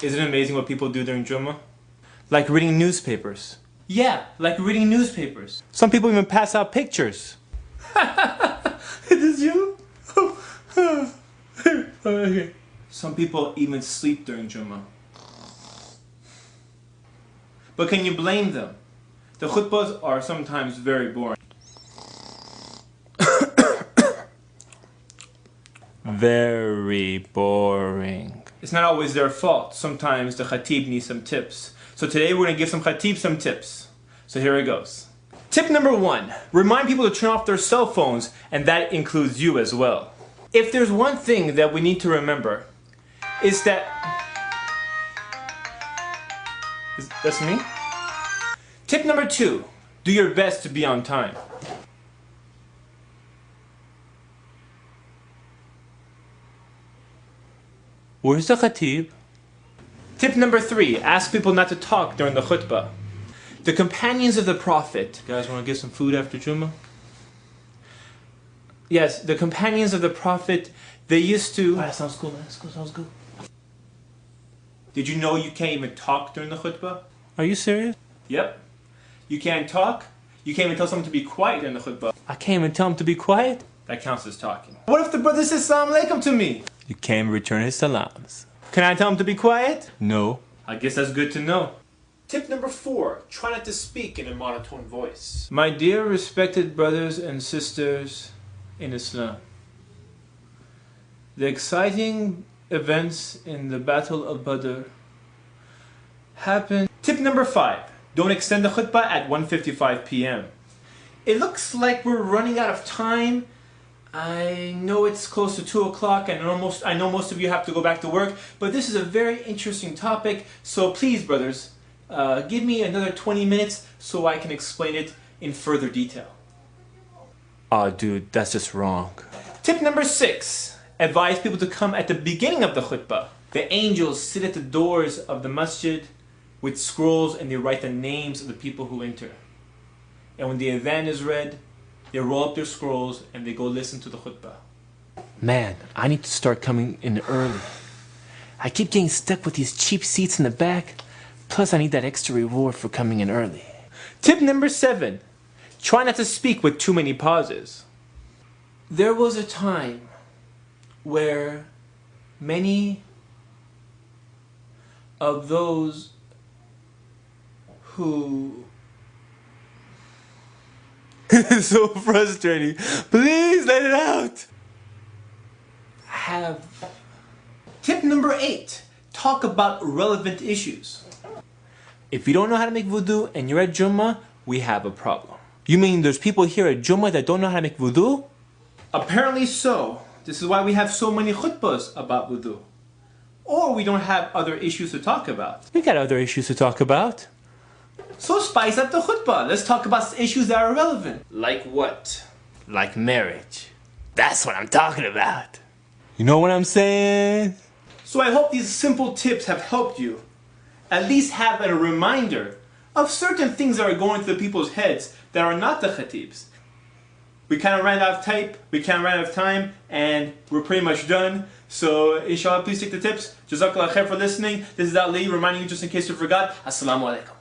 Isn't it amazing what people do during Jummah? Like reading newspapers. Yeah, like reading newspapers. Some people even pass out pictures. Is this you? Okay. Some people even sleep during Jummah. But can you blame them? The khutbahs are sometimes very boring. Very boring. It's not always their fault. Sometimes the khatib needs some tips. So today we're going to give some khatib some tips. So here it goes. Tip number 1. Remind people to turn off their cell phones, and that includes you as well. If there's one thing that we need to remember, is that... That's me? Tip number 2. Do your best to be on time. Where's the khatib? Tip number 3. Ask people not to talk during the khutbah. The companions of the Prophet. You guys want to get some food after Jummah? Yes, the companions of the Prophet, they used to... Oh, that sounds cool, man. Sounds good. Did you know you can't even talk during the khutbah? Are you serious? Yep. You can't talk. You can't even tell someone to be quiet during the khutbah. I can't even tell him to be quiet? That counts as talking. What if the brother says Assalamu alaikum to me? You can't return his salams. Can I tell him to be quiet? No. I guess that's good to know. Tip number 4. Try not to speak in a monotone voice. My dear respected brothers and sisters in Islam, the exciting events in the Battle of Badr happened. Tip number 5. Don't extend the khutbah at 1:55 p.m. It looks like we're running out of time. I know it's close to 2 o'clock and I know most of you have to go back to work, but this is a very interesting topic, so please brothers, give me another 20 minutes so I can explain it in further detail. Aw, dude, that's just wrong. Tip number 6. Advise people to come at the beginning of the khutbah. The angels sit at the doors of the masjid with scrolls and they write the names of the people who enter. And when the adhan is read, they roll up their scrolls and they go listen to the khutbah. Man, I need to start coming in early. I keep getting stuck with these cheap seats in the back. Plus, I need that extra reward for coming in early. Tip number 7. Try not to speak with too many pauses. There was a time where many of those who... It's so frustrating. Please let it out. Tip number 8. Talk about relevant issues. If you don't know how to make wudu and you're at Jummah, we have a problem. You mean there's people here at Jummah that don't know how to make wudu? Apparently so. This is why we have so many khutbahs about wudu. Or we don't have other issues to talk about. We got other issues to talk about. So spice up the khutbah. Let's talk about issues that are relevant. Like what? Like marriage. That's what I'm talking about. You know what I'm saying? So I hope these simple tips have helped you at least have a reminder of certain things that are going through people's heads that are not the khatibs. We kind of ran out of time, and we're pretty much done. So inshallah, please take the tips. Jazakallah khair for listening. This is Ali reminding you, just in case you forgot, Assalamu alaikum.